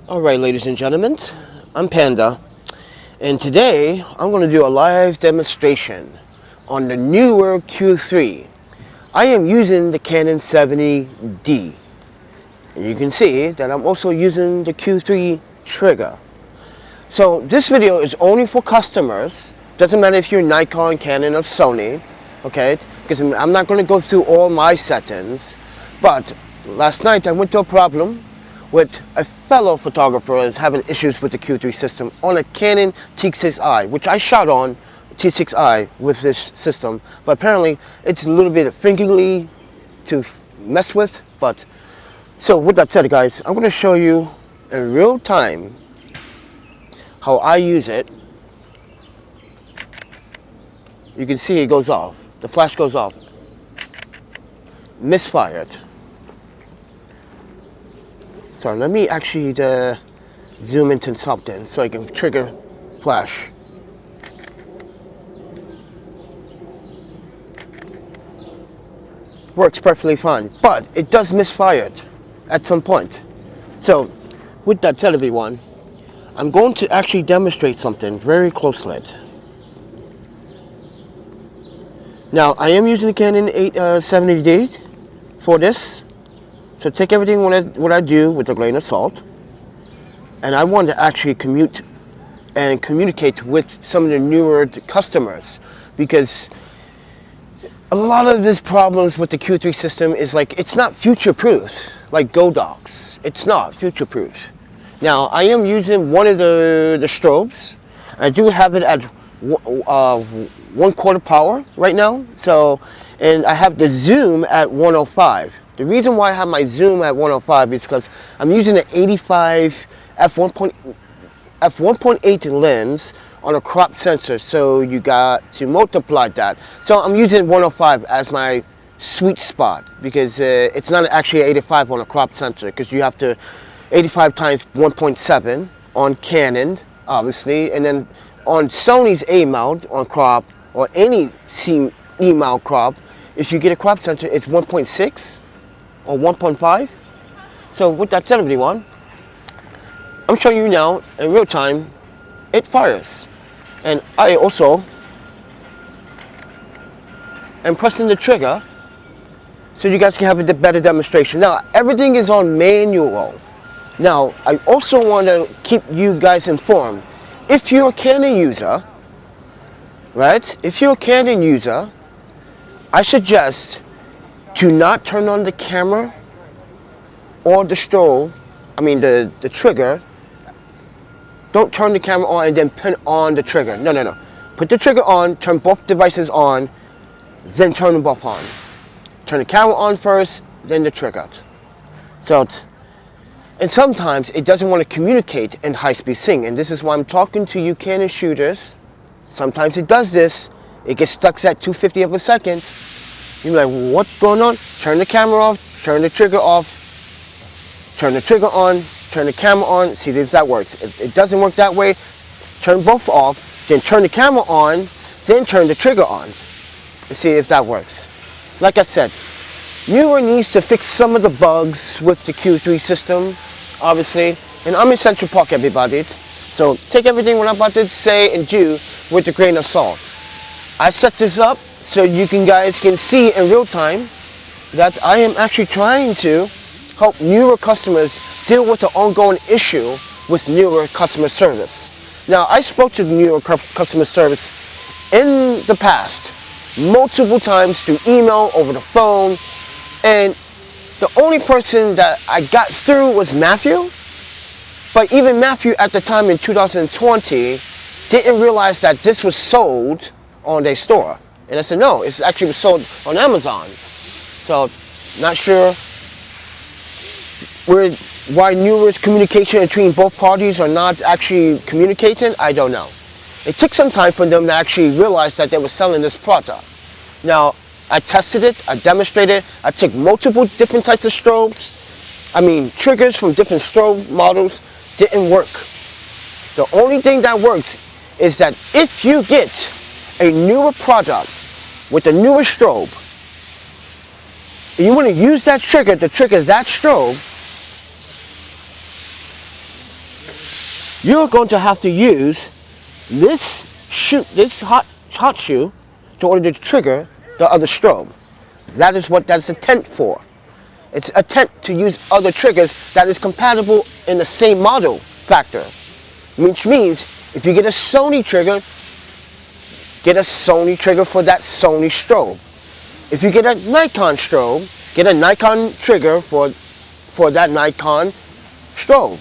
Alright, ladies and gentlemen, I'm Panda, and today I'm going to do a live demonstration on the Neewer Q3. I am using the Canon 70D, and you can see that I'm also using the Q3 trigger. So this video is only for customers. Doesn't matter if you're Nikon, Canon, or Sony, okay? Because I'm not going to go through all my settings, but last night I went to a problem with a fellow photographer is having issues with the Q3 system on a Canon T6i, which I shot on T6i with this system, but apparently it's a little bit fingerly to mess with. But so with that said, guys, I'm going to show you in real time how I use it. You can see it goes off, the flash goes off, misfired. So let me actually zoom into something so I can trigger flash. Works perfectly fine, but it does misfire at some point. So with that said, everyone, I'm going to actually demonstrate something very closely. Now I am using the Canon 70D for this. So take everything what I do with a grain of salt, and I want to actually communicate with some of the newer customers, because a lot of these problems with the Q3 system is like it's not future-proof like Godox. It's not future-proof. Now I am using one of the strobes. I do have it at 1/4 power right now. So, and I have the zoom at 105. The reason why I have my zoom at 105 is because I'm using an 85 f1.8 lens on a crop sensor, so you got to multiply that. So I'm using 105 as my sweet spot, because it's not actually 85 on a crop sensor, because you have to 85 times 1.7 on Canon, obviously, and then on Sony's A mount on crop, or any E mount crop, if you get a crop sensor, it's 1.6 or 1.5. So with that said, everyone, I'm showing you now in real time it fires, and I also am pressing the trigger so you guys can have a better demonstration. Now everything is on manual. Now I also want to keep you guys informed. If you're a Canon user, right? If you're a Canon user, I suggest to not turn on the camera or the strobe, the trigger. Don't turn the camera on and then pin on the trigger. No. Put the trigger on, turn both devices on, then turn them both on. Turn the camera on first, then the trigger. So, and sometimes it doesn't want to communicate in high-speed sync, and this is why I'm talking to you Canon shooters. Sometimes it does this. It gets stuck at 250 of a second. You're like, what's going on? Turn the camera off, turn the trigger off, turn the trigger on, turn the camera on. See if that works. If it doesn't work that way, turn both off, then turn the camera on, then turn the trigger on. And see if that works. Like I said, Neewer needs to fix some of the bugs with the Q3 system, obviously. And I'm in Central Park, everybody. So take everything what I'm about to say and do with a grain of salt. I set this up so you guys can see in real time that I am actually trying to help newer customers deal with the ongoing issue with Neewer customer service. Now, I spoke to the Neewer customer service in the past multiple times through email, over the phone, and the only person that I got through was Matthew. But even Matthew at the time in 2020 didn't realize that this was sold on their store. And I said, no, it's actually sold on Amazon. So, not sure why Neewer's communication between both parties are not actually communicating. I don't know. It took some time for them to actually realize that they were selling this product. Now, I tested it, I demonstrated, I took multiple different types of strobes. Triggers from different strobe models didn't work. The only thing that works is that if you get a newer product with a newer strobe, and you want to use that trigger to trigger that strobe, you're going to have to use this hot shoe to order to trigger the other strobe. That is what that's intent for. It's intent to use other triggers that is compatible in the same model factor. Which means if you get a Sony trigger, get a Sony trigger for that Sony strobe. If you get a Nikon strobe, get a Nikon trigger for that Nikon strobe.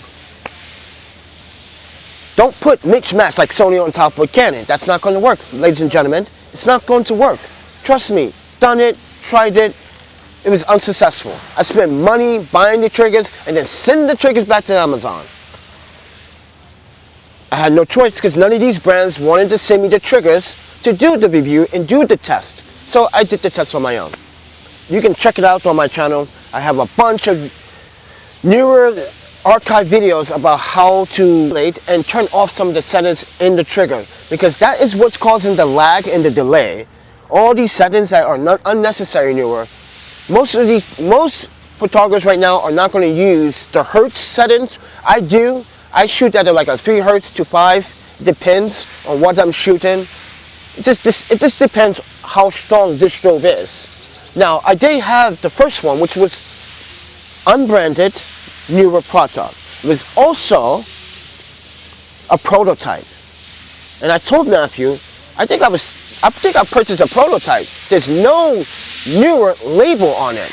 Don't put mix match like Sony on top of Canon. That's not going to work, ladies and gentlemen. It's not going to work. Trust me. Done it, tried it. It was unsuccessful. I spent money buying the triggers and then sending the triggers back to Amazon. I had no choice because none of these brands wanted to send me the triggers to do the review and do the test. So I did the test on my own. You can check it out on my channel. I have a bunch of newer archive videos about how to relate and turn off some of the settings in the trigger, because that is what's causing the lag and the delay. All these settings that are not unnecessary newer. Most photographers right now are not going to use the hertz settings. I do. I shoot at like a 3 hertz to 5. Depends on what I'm shooting. It just depends how strong this strobe is. Now, I did have the first one, which was unbranded Neewer product. It was also a prototype. And I told Matthew, I think I purchased a prototype. There's no Neewer label on it,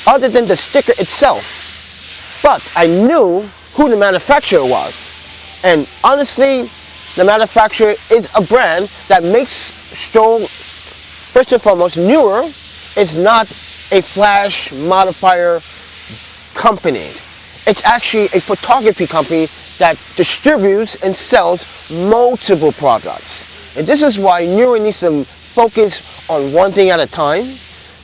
other than the sticker itself. But I knew who the manufacturer was. And honestly, the manufacturer is a brand that makes strobe. First and foremost, Neewer is not a flash modifier company. It's actually a photography company that distributes and sells multiple products. And this is why Neewer needs to focus on one thing at a time,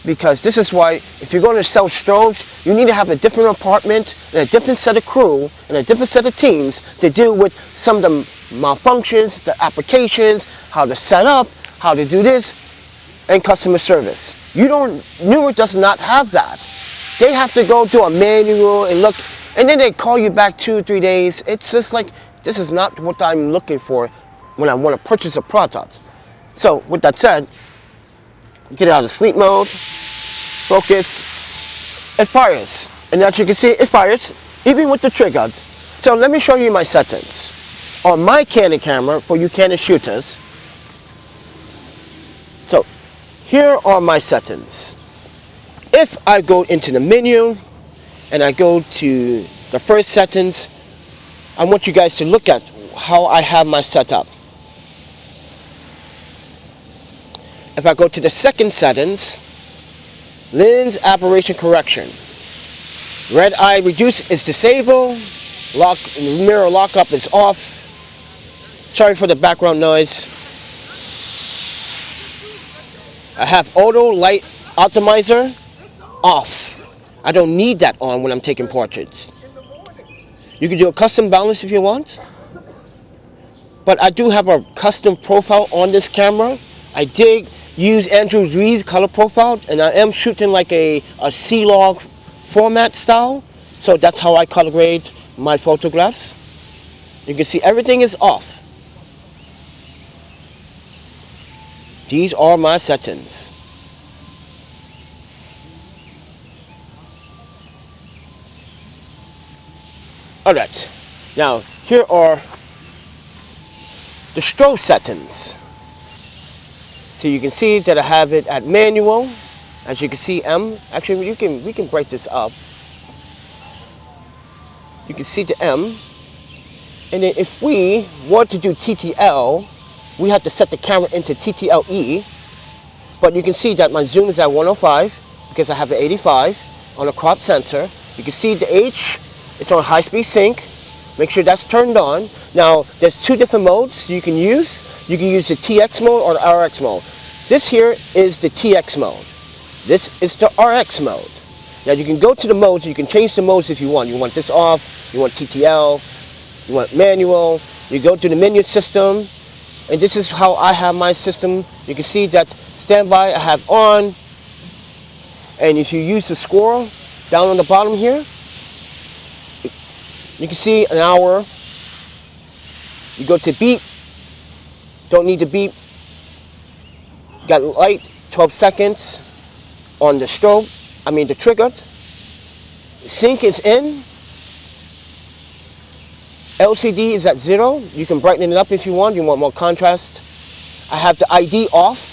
because this is why if you're going to sell strobes, you need to have a different apartment and a different set of crew and a different set of teams to deal with some of the malfunctions, the applications, how to set up, how to do this, and customer service. Neewer does not have that. They have to go do a manual and look, and then they call you back 2-3 days. It's just like, this is not what I'm looking for when I want to purchase a product. So with that said, get it out of sleep mode, focus, it fires. And as you can see, it fires even with the trigger. So let me show you my settings. On my Canon camera, for you Canon shooters, so here are my settings. If I go into the menu and I go to the first settings, I want you guys to look at how I have my setup. If I go to the second settings, lens aberration correction. Red eye reduce is disabled. Mirror lockup is off. Sorry for the background noise. I have auto light optimizer off. I don't need that on when I'm taking portraits. You can do a custom balance if you want. But I do have a custom profile on this camera. I did use Andrew Reed's color profile, and I am shooting like a C-log format style. So that's how I color grade my photographs. You can see everything is off. These are my settings. Alright, now here are the strobe settings. So you can see that I have it at manual. As you can see, M. Actually, we can break this up. You can see the M. And then if we were to do TTL, we have to set the camera into TTLE. But you can see that my zoom is at 105 because I have the 85 on a crop sensor. You can see the H. It's on high-speed sync. Make sure that's turned on. Now, there's two different modes you can use. You can use the TX mode or the RX mode. This here is the TX mode. This is the RX mode. Now, you can go to the modes. You can change the modes if you want. You want this off. You want TTL. You want manual. You go to the menu system. And this is how I have my system. You can see that standby I have on. And if you use the squirrel down on the bottom here, you can see an hour, You go to beep, don't need to beep. Got light, 12 seconds on the strobe, the trigger. Sync is in. LCD is at 0. You can brighten it up if you want more contrast. I have the ID off.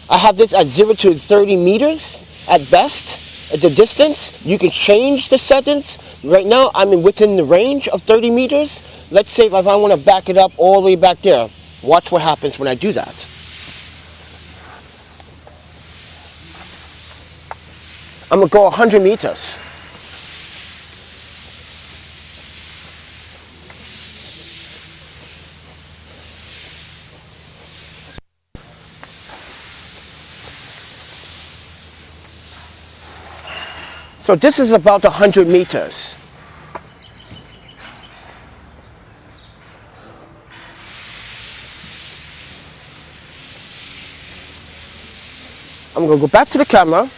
I have this at 0 to 30 meters at best. At the distance, you can change the settings. Right now, I'm within the range of 30 meters. Let's say if I want to back it up all the way back there. Watch what happens when I do that. I'm going to go 100 meters. So this is about 100 meters. I'm going to go back to the camera.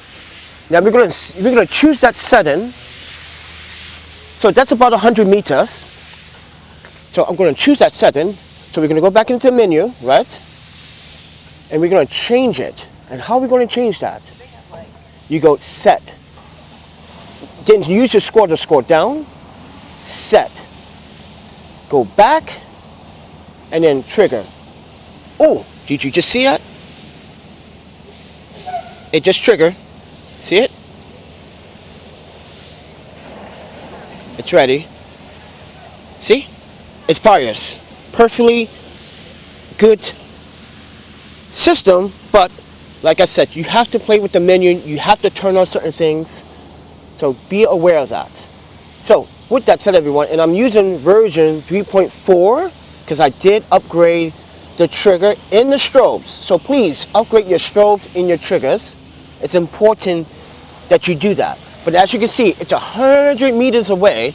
Now we're going to choose that setting. So that's about 100 meters. So I'm going to choose that setting. So we're going to go back into the menu, right? And we're going to change it. And how are we going to change that? You go set. Then use your score to score down. Set. Go back. And then trigger. Oh, did you just see that? It just triggered. See it? It's ready. See? It's fires. Perfectly good system, but like I said, you have to play with the menu. You have to turn on certain things. So be aware of that. So with that said, everyone, and I'm using version 3.4 because I did upgrade the trigger in the strobes. So please upgrade your strobes in your triggers. It's important that you do that. But as you can see, it's 100 meters away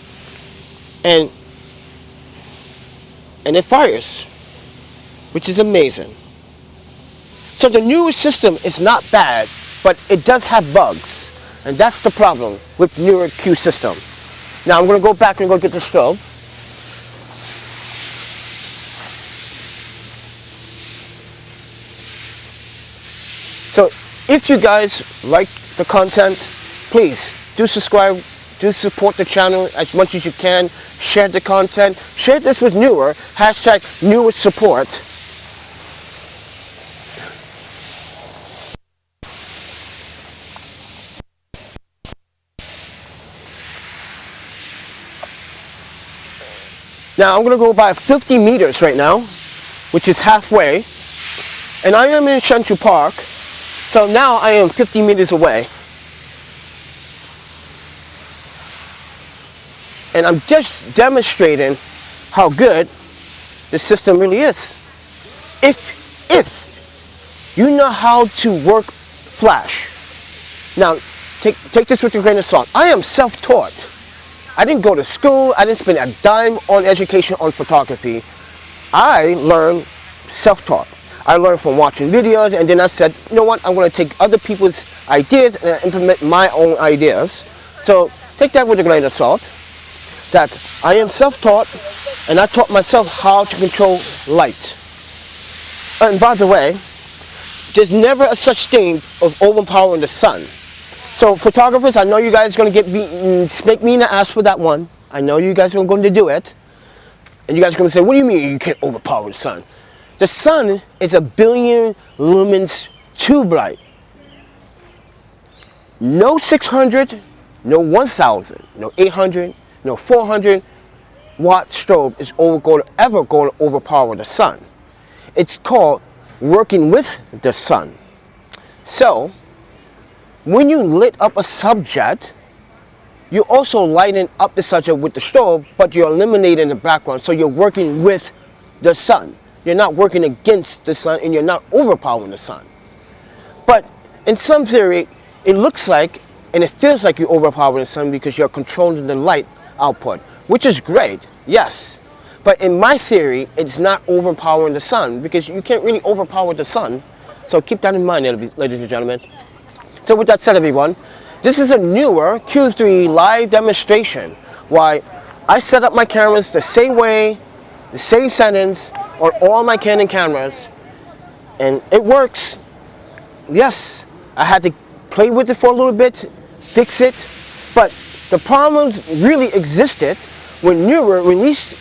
and it fires, which is amazing. So the newer system is not bad, but it does have bugs. And that's the problem with Neewer Q system. Now I'm going to go back and go get the strobe. So if you guys like the content, please do subscribe, do support the channel as much as you can. Share the content. Share this with Neewer. Hashtag Neewer support. Now I'm going to go by 50 meters right now, which is halfway. And I am in Central Park. So now I am 50 meters away. And I'm just demonstrating how good the system really is. If you know how to work Flash. Now, take this with a grain of salt. I am self-taught. I didn't go to school. I didn't spend a dime on education on photography. I learned self-taught. I learned from watching videos, and then I said, you know what, I'm going to take other people's ideas and implement my own ideas. So take that with a grain of salt, that I am self-taught, and I taught myself how to control light. And by the way, there's never a such thing of overpowering the sun. So photographers, I know you guys are going to make me in the ass for that one. I know you guys are going to do it. And you guys are going to say, what do you mean you can't overpower the sun? The sun is 1 billion lumens too bright. No 600, no 1000, no 800, no 400 watt strobe is ever going to overpower the sun. It's called working with the sun. So, when you lit up a subject, you're also lighting up the subject with the strobe, but you're eliminating the background, so you're working with the sun. You're not working against the sun, and you're not overpowering the sun. But in some theory, it looks like, and it feels like you're overpowering the sun because you're controlling the light output, which is great, yes. But in my theory, it's not overpowering the sun because you can't really overpower the sun. So keep that in mind, ladies and gentlemen. So with that said, everyone, this is a Neewer Q3 live demonstration. Why I set up my cameras the same way the same settings on all my Canon cameras, and it works. Yes, I had to play with it for a little bit, fix it, but the problems really existed when Neewer released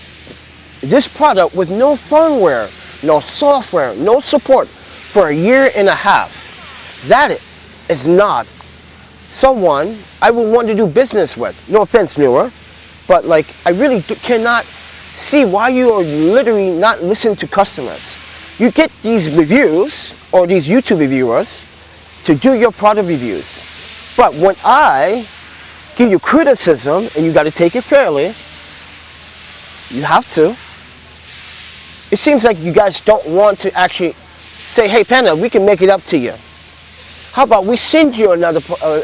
this product with no firmware, no software, no support for a year and a half. That is not someone I would want to do business with. No offense, Neewer, but like I really cannot see why you are literally not listening to customers. You get these reviews or these YouTube reviewers to do your product reviews, but when I give you criticism, and you got to take it fairly, you have to. It seems like you guys don't want to actually say, hey Panda, we can make it up to you. How about we send you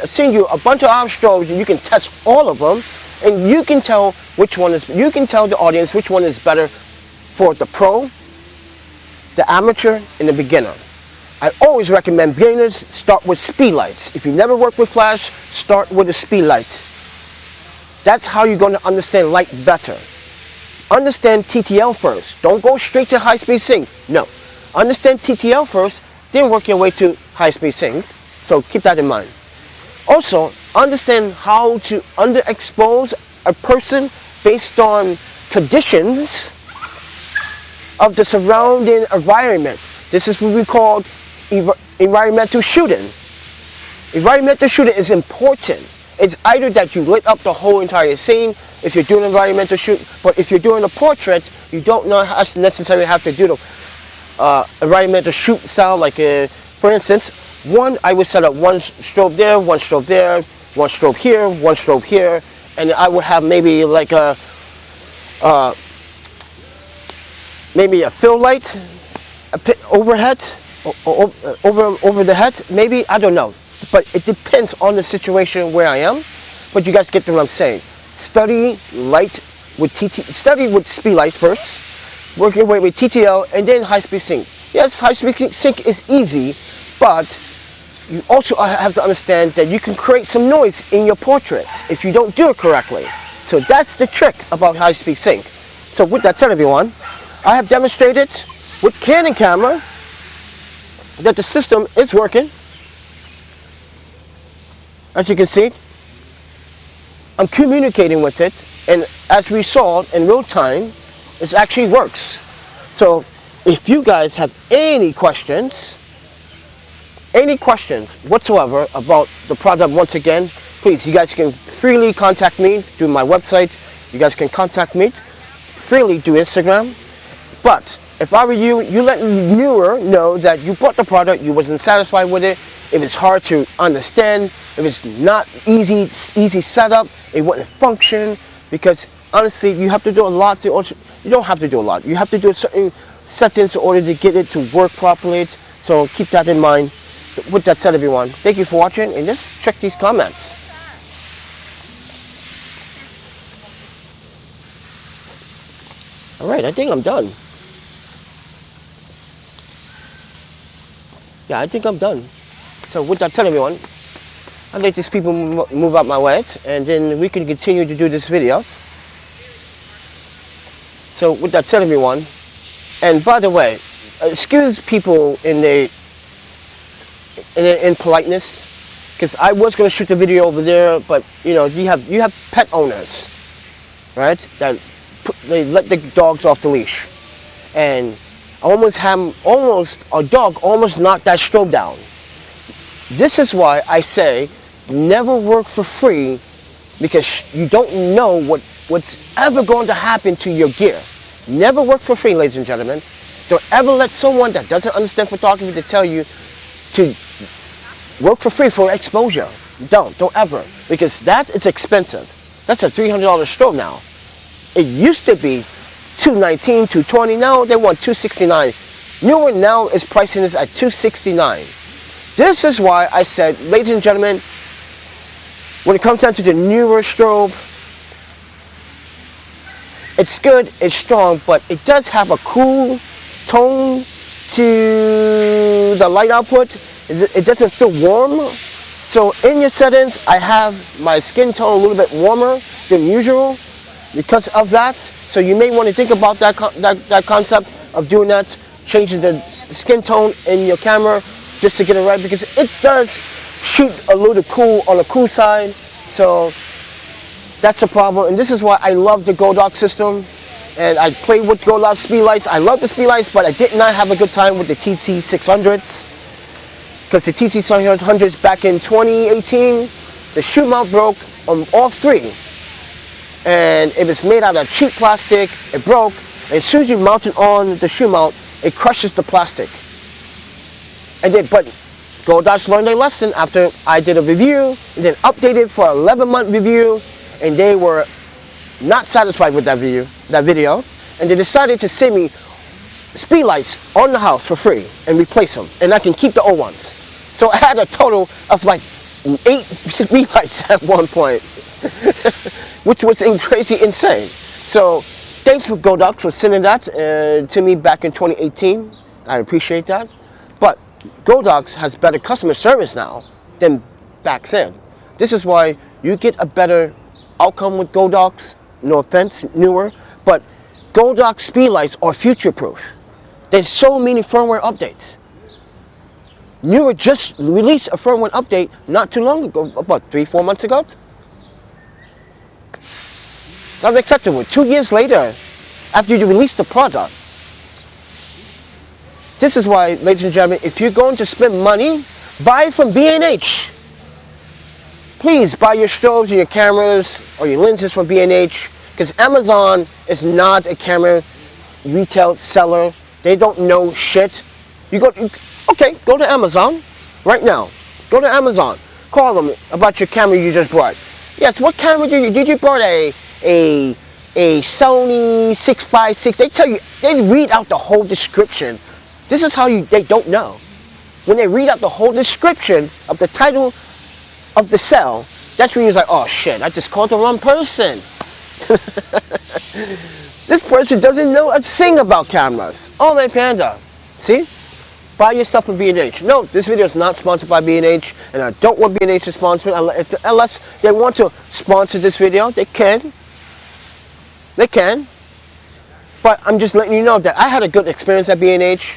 send you a bunch of our strobes and you can test all of them, and you can tell which one is, you can tell the audience which one is better for the pro, the amateur, and the beginner. I always recommend beginners start with Speedlites. If you never worked with flash, start with a Speedlight. That's how you're going to understand light better. Understand TTL first. Don't go straight to high-speed sync. No. Understand TTL first, then work your way to high-speed sync. So keep that in mind. Also, understand how to underexpose a person based on conditions of the surrounding environment. This is what we call environmental shooting. Environmental shooting is important. It's either that you lit up the whole entire scene if you're doing environmental shoot, but if you're doing a portrait, you don't necessarily have to do the environmental shoot style. Like for instance, I would set up one strobe there, one strobe there, one strobe here, one strobe here, and I would have maybe like a fill light, overhead, over the head, maybe, I don't know. But it depends on the situation where I am. But you guys get what I'm saying. Study with Speedlight first, work your way with TTL, and then high-speed sync. Yes, high-speed sync is easy, but you also have to understand that you can create some noise in your portraits if you don't do it correctly. So that's the trick about high-speed sync. So with that said, everyone, I have demonstrated with Canon camera that the system is working. As you can see, I'm communicating with it, and as we saw in real time, it actually works. So if you guys have any questions whatsoever about the product, once again, please, you guys can freely contact me through my website. You guys can contact me freely through Instagram. But if I were you, you let Neewer know that you bought the product, you wasn't satisfied with it, if it's hard to understand, if it's not easy setup, it wouldn't function, because honestly, you have to do a lot to, you don't have to do a lot. You have to do certain settings in order to get it to work properly. So keep that in mind. With that said, everyone, thank you for watching, and just check these comments. Alright, I think I'm done. Yeah, I think I'm done. So with that said, everyone, I'll let these people move out my way, and then we can continue to do this video. So with that said, everyone, and by the way, excuse people in politeness, because I was going to shoot the video over there, but you know, you have pet owners, right, that they let the dogs off the leash, and a dog almost knocked that strobe down. This is why I say never work for free, because you don't know what's ever going to happen to your gear. Never work for free, ladies and gentlemen. Don't ever let someone that doesn't understand photography to tell you to work for free for exposure. Don't ever, because that is expensive. That's a $300 strobe now. It used to be $219, $220. Now they want $269. Neewer now is pricing this at $269. This is why I said, ladies and gentlemen, when it comes down to the Neewer strobe, it's good, it's strong, but it does have a cool tone to the light output. It doesn't feel warm. So in your settings, I have my skin tone a little bit warmer than usual. because of that. So you may want to think about that concept of doing that, changing the skin tone in your camera just to get it right, because it does shoot a little cool on the cool side. So that's a problem, and this is why I love the Godox system. And I played with Godox Speedlites. I love the Speedlites, but I did not have a good time with the TC600s, because the TC600s back in 2018, the shoe mount broke on all three, and it was made out of cheap plastic. It broke, and as soon as you mount it on the shoe mount, it crushes the plastic. But Godox learned their lesson after I did a review, and then updated for an 11-month review, and they were not satisfied with that video, and they decided to send me Speedlites on the house for free and replace them, and I can keep the old ones. So I had a total of like 8 Speedlites at one point, which was crazy insane. So thanks for Godox for sending that to me back in 2018. I appreciate that. But Godox has better customer service now than back then. This is why you get a better outcome with Godox. No offense, Neewer, but Godox Speedlites are future-proof. There's so many firmware updates. Neewer just released a firmware update not too long ago, about 3-4 months ago. It's unacceptable. 2 years later, after you release the product. This is why, ladies and gentlemen, if you're going to spend money, buy from B&H. Please buy your strobes and your cameras or your lenses from B&H, because Amazon is not a camera retail seller. They don't know shit. Go to Amazon right now. Go to Amazon. Call them about your camera you just bought. Yes, what camera did you bought? A Sony 6x6. They tell you, they read out the whole description. This is how they don't know. When they read out the whole description of the title of the cell, that's when you're like, oh shit, I just called the wrong person. This person doesn't know a thing about cameras. Oh, my panda. See? Buy your stuff from B&H. No, this video is not sponsored by B&H, and I don't want B&H to sponsor it unless they want to sponsor this video. They can. They can. But I'm just letting you know that I had a good experience at B&H.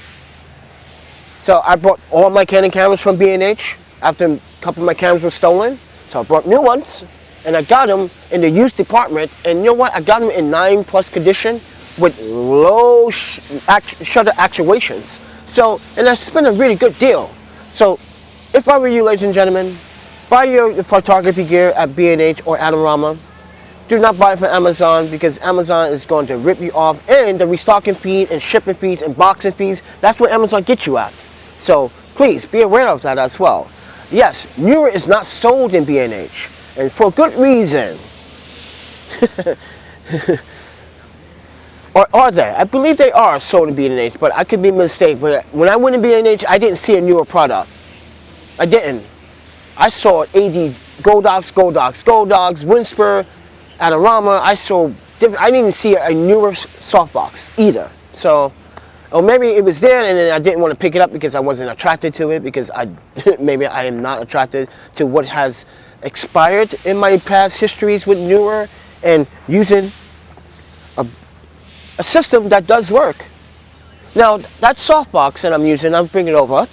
So I bought all my Canon cameras from B&H after a couple of my cameras were stolen. So I bought new ones, and I got them in the used department. And you know what? I got them in 9+ condition with low shutter actuations. So, and that's been a really good deal. So, if I were you, ladies and gentlemen, buy your photography gear at B&H or Adorama. Do not buy it from Amazon, because Amazon is going to rip you off, and the restocking fee and shipping fees and boxing fees, that's what Amazon gets you at. So please be aware of that as well. Yes, Neewer is not sold in B&H, and for good reason. Or are they? I believe they are sold in B&H, but I could be mistaken. But when I went in B&H, I didn't see a Neewer product. I didn't. I saw AD Godox, Whisper, Adorama. I didn't even see a Neewer softbox either. So, or maybe it was there and then I didn't want to pick it up because I wasn't attracted to it, because maybe I am not attracted to what has expired in my past histories with Neewer, and using a system that does work. Now, that softbox that I'm using, I'll bring it over.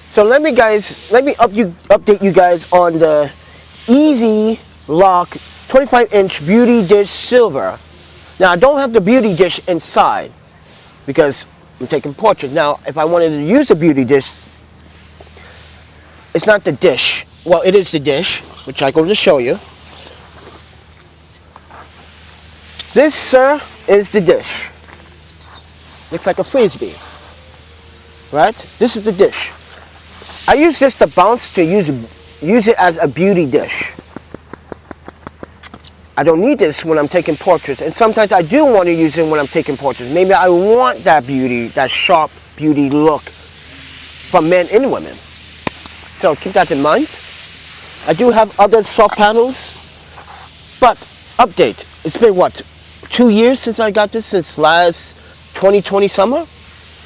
So let me update you guys on the Easy Lock 25-inch Beauty Dish Silver. Now I don't have the beauty dish inside because I'm taking portraits. Now if I wanted to use a beauty dish, it's not the dish. Well, it is the dish, which I'm going to show you. This, sir, is the dish. Looks like a frisbee, right? This is the dish. I use this to bounce to use it as a beauty dish. I don't need this when I'm taking portraits, and sometimes I do want to use it when I'm taking portraits. Maybe I want that beauty, that sharp beauty look from men and women. So keep that in mind. I do have other soft panels But update, it's been what, 2 years since I got this, since last 2020 summer.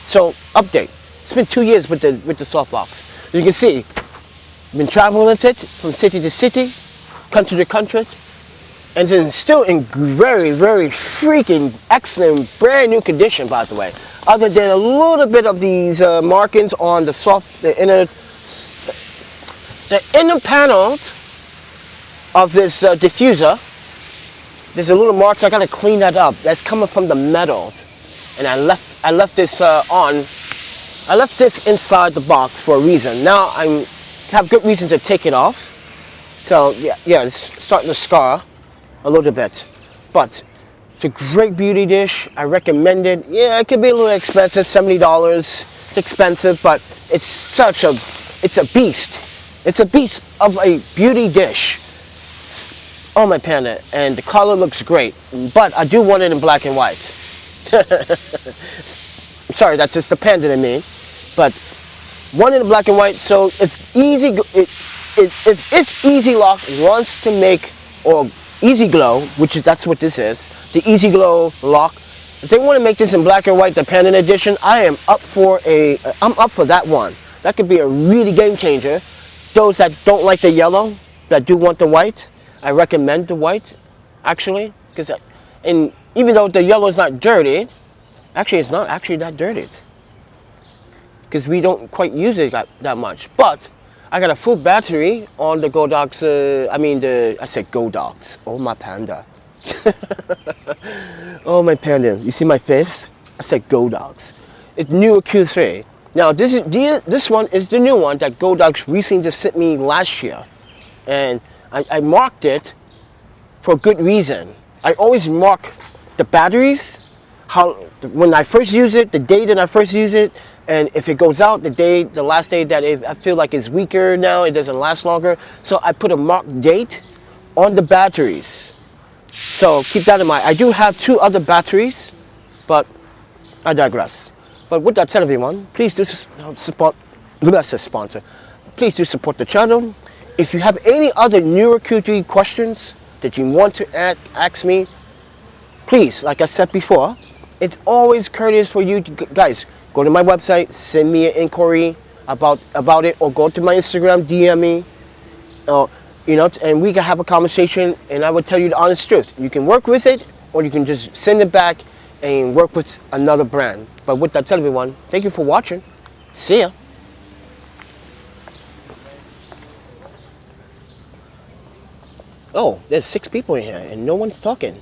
So update, it's been 2 years with the softbox. You can see, I've been traveling with it from city to city, country to country, and it's still in very, very freaking excellent, brand new condition, by the way. Other than a little bit of these markings on the inner panels of this diffuser. There's a little marks. I gotta clean that up. That's coming from the metal, and I left this on. I left this inside the box for a reason. Now I have good reason to take it off. So yeah, it's starting to scar a little bit, but it's a great beauty dish. I recommend it. Yeah, it could be a little expensive, $70. It's expensive, but it's a beast. It's a beast of a beauty dish. Oh my Panda, and the color looks great, but I do want it in black and white. Sorry, that's just the Panda in me, but one in black and white. So if Easy Lock wants to make, or Easy Glow, that's what this is, the Easy Glow lock, if they want to make this in black and white, the Panda edition, I'm up for that one. That could be a really game changer. Those that don't like the yellow, that do want the white, I recommend the white, actually, and even though the yellow is not dirty, actually it's not actually that dirty, because we don't quite use it that much. But I got a full battery on the Godox. I said Godox. Oh my Panda. Oh my Panda. You see my face? I said Godox. It's Neewer Q3. Now this one is the new one that Godox recently just sent me last year, and I marked it for a good reason. I always mark the batteries, when I first use it, the day that I first use it, and if it goes out, the last day that I feel like it's weaker now, it doesn't last longer. So I put a marked date on the batteries. So keep that in mind. I do have 2 other batteries, but I digress. But with that said, everyone, please do support. That's a sponsor. Please do support the channel. If you have any other Neewer Q3 questions that you want to ask me, please, like I said before, it's always courteous for you to, guys, go to my website, send me an inquiry about it, or go to my Instagram, DM me, and we can have a conversation, and I will tell you the honest truth. You can work with it, or you can just send it back and work with another brand. But with that said, everyone, thank you for watching. See ya. Oh, there's 6 people in here and no one's talking.